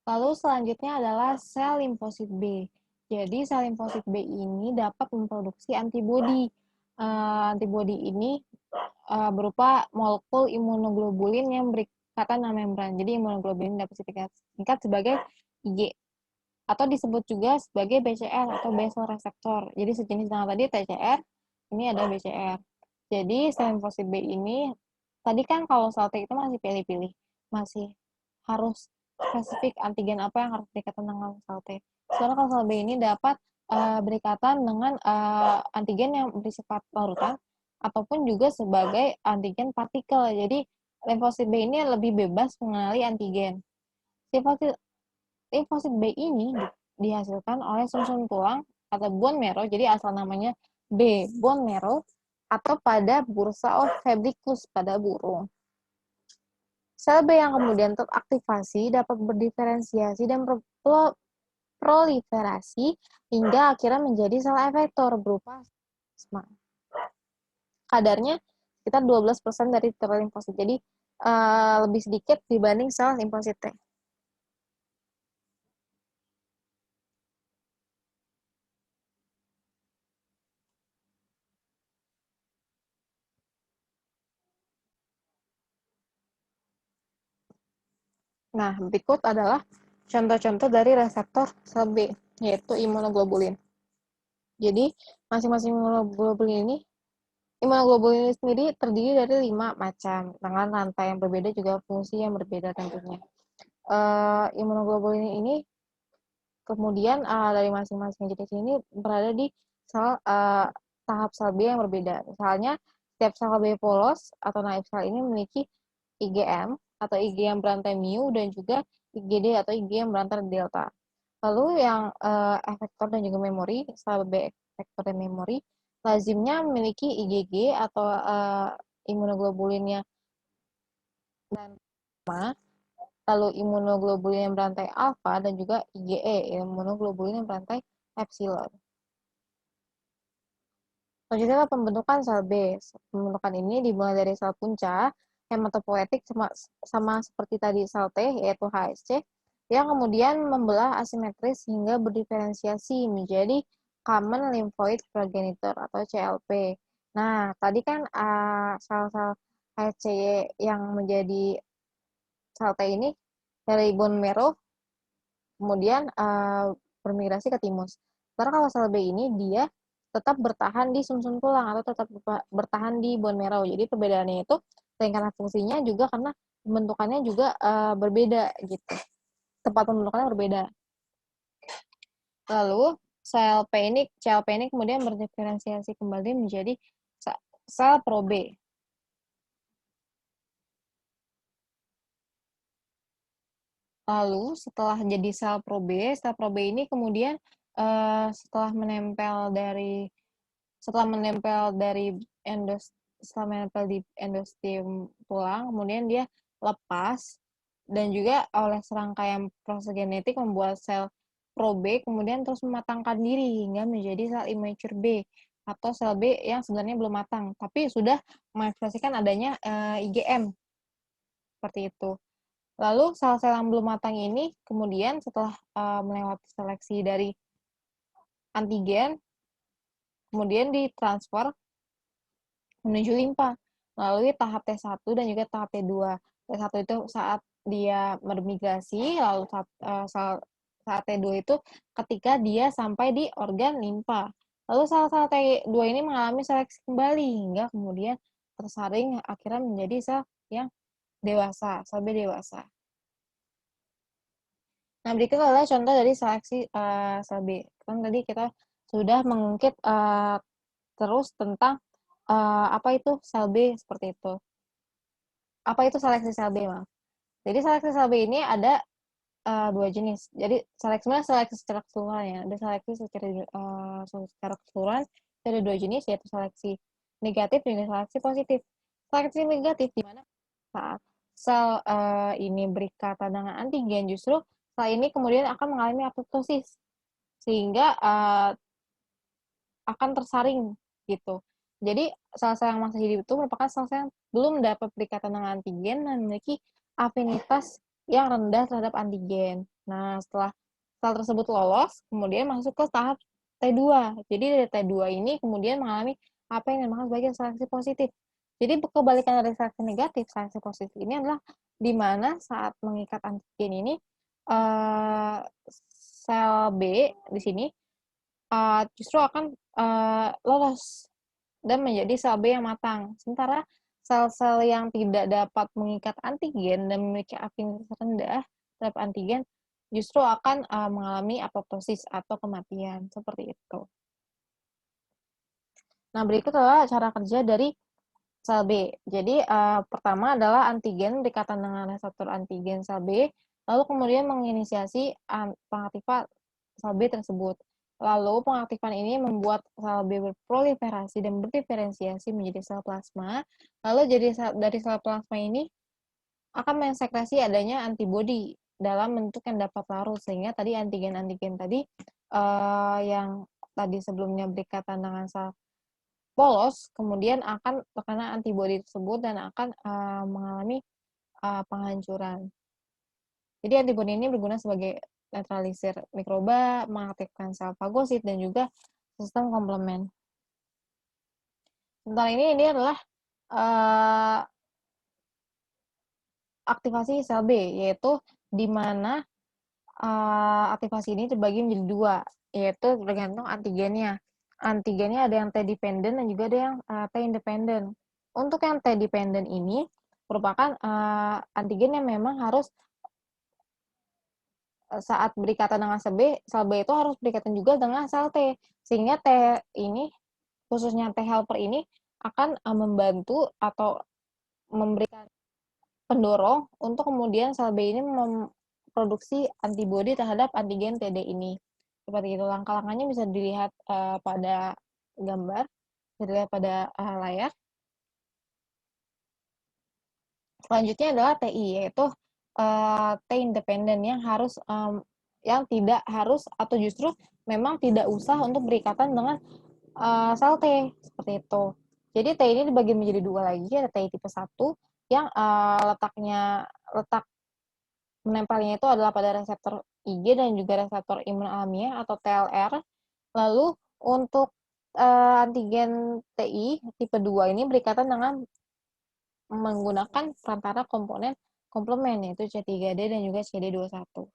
Lalu selanjutnya adalah sel limfosit B. Jadi sel limfosit B ini dapat memproduksi antibodi. Antibodi ini berupa molekul imunoglobulin yang berikatan dengan membran. Jadi imunoglobulin dapat disingkat sebagai IG atau disebut juga sebagai BCR atau basal receptor. Jadi sejenis dengan tadi TCR, ini ada BCR. Jadi sel limfosit B ini tadi kan kalau sel T itu masih pilih-pilih, masih harus spesifik antigen apa yang harus berikatan dengan sel T. Sekarang kalau sel B ini dapat berikatan dengan antigen yang bersifat larutan ataupun juga sebagai antigen partikel. Jadi limfosit B ini lebih bebas mengenali antigen. Limfosit B ini dihasilkan oleh sumsum tulang atau bone marrow, jadi asal namanya B bone marrow atau pada bursa of fabricus pada burung. Sel B yang kemudian teraktivasi dapat berdiferensiasi dan proliferasi hingga akhirnya menjadi sel efektor berupa plasma. Kadarnya sekitar 12% dari total limfosit, jadi lebih sedikit dibanding sel limfosit T. Nah, berikut adalah contoh-contoh dari reseptor sel B, yaitu imunoglobulin. Jadi, masing-masing imunoglobulin ini sendiri terdiri dari 5 macam, dengan rantai yang berbeda juga fungsi yang berbeda tentunya. Imunoglobulin ini kemudian dari masing-masing jenis ini berada di sel tahap sel B yang berbeda. Misalnya, setiap sel B polos atau naif sel ini memiliki IgM atau Ig yang berantai mu dan juga IgD atau Ig yang berantai delta. Lalu yang efektor dan juga memori, sel B efektor dan memori, lazimnya memiliki IgG atau imunoglobulinnya dan lalu imunoglobulin yang berantai alfa dan juga IgE, imunoglobulin yang berantai epsilon. Selanjutnya pembentukan sel B. Pembentukan ini dimulai dari sel punca hematopoietik sama seperti tadi sel T, yaitu HSC, yang kemudian membelah asimetris hingga berdiferensiasi menjadi common lymphoid progenitor atau CLP. Nah, tadi kan sel-sel HSC yang menjadi sel T ini dari bone marrow kemudian bermigrasi ke timus. Karena kalau sel B ini dia tetap bertahan di sumsum tulang atau tetap bertahan di bone marrow. Jadi perbedaannya itu selain karena fungsinya juga karena pembentukannya juga berbeda gitu. Tempat pembentukannya berbeda. Lalu CLP ini kemudian berdiferensiasi kembali menjadi sel pro B. Lalu setelah jadi sel pro B ini kemudian setelah menempel di endostem tulang, kemudian dia lepas dan juga oleh serangkaian proses genetik membuat sel pro B kemudian terus mematangkan diri hingga menjadi sel immature B atau sel B yang sebenarnya belum matang, tapi sudah mengekspresikan adanya IgM seperti itu. Lalu sel-sel yang belum matang ini kemudian setelah melewati seleksi dari antigen, kemudian ditransfer menuju limpa melalui tahap T1 dan juga tahap T2. T1 itu saat dia bermigrasi, lalu saat T2 itu ketika dia sampai di organ limpa. Lalu sel-sel T2 ini mengalami seleksi kembali hingga kemudian tersaring akhirnya menjadi sel yang dewasa, sel B dewasa. Nah, berikut adalah contoh dari seleksi sel B. Kan tadi kita sudah mengungkit terus tentang apa itu sel B seperti itu. Apa itu seleksi sel B, maaf. Jadi seleksi sel B ini ada dua jenis. Jadi seleksi secara keseluruhan ya. Ada seleksi secara keseluruhan ada dua jenis, yaitu seleksi negatif dan seleksi positif. Seleksi negatif di mana saat sel ini berikatan dengan antigen, justru sel ini kemudian akan mengalami apoptosis sehingga akan tersaring gitu. Jadi sel-sel yang masih hidup itu merupakan sel-sel yang belum dapat berikatan dengan antigen dan memiliki afinitas yang rendah terhadap antigen. Nah, setelah sel tersebut lolos, kemudian masuk ke tahap T2. Jadi dari T2 ini kemudian mengalami apa yang dinamakan sebagai seleksi positif. Jadi kebalikan dari seleksi negatif, seleksi positif ini adalah di mana saat mengikat antigen ini sel B di sini justru akan lolos dan menjadi sel B yang matang. Sementara sel-sel yang tidak dapat mengikat antigen dan memiliki afinitas rendah terhadap antigen justru akan mengalami apoptosis atau kematian seperti itu. Nah, berikut adalah cara kerja dari sel B. Jadi pertama adalah antigen berikatan dengan reseptor antigen sel B, lalu kemudian menginisiasi pengaktifan sel B tersebut. Lalu pengaktifan ini membuat sel B berproliferasi dan berdiferensiasi menjadi sel plasma. Lalu dari sel plasma ini akan mensekresi adanya antibodi dalam bentuk yang dapat larut, sehingga tadi antigen-antigen tadi yang tadi sebelumnya berikatan dengan sel polos, kemudian akan terkena antibodi tersebut dan akan mengalami penghancuran. Jadi antibodi ini berguna sebagai netralisir mikroba, mengaktifkan sel fagosit, dan juga sistem komplement. Sementara ini adalah aktivasi sel B, yaitu di mana aktivasi ini terbagi menjadi dua, yaitu tergantung antigennya. Antigennya ada yang T-dependent dan juga ada yang T-independent. Untuk yang T-dependent ini merupakan antigen yang memang harus saat berikatan dengan sel B itu harus berikatan juga dengan sel T. Sehingga T ini, khususnya T helper ini, akan membantu atau memberikan pendorong untuk kemudian sel B ini memproduksi antibodi terhadap antigen TD ini. Seperti itu, langkah-langkahnya bisa dilihat pada gambar, bisa dilihat pada layar. Selanjutnya adalah TI, yaitu T independen yang harus yang tidak harus atau justru memang tidak usah untuk berikatan dengan sel T, seperti itu. Jadi T ini dibagi menjadi dua lagi, ada TI tipe 1 yang letak menempelnya itu adalah pada reseptor IG dan juga reseptor imun alamiah atau TLR. Lalu untuk antigen TI tipe 2 ini berikatan dengan menggunakan perantara komponen komplement, yaitu C3D dan juga CD21.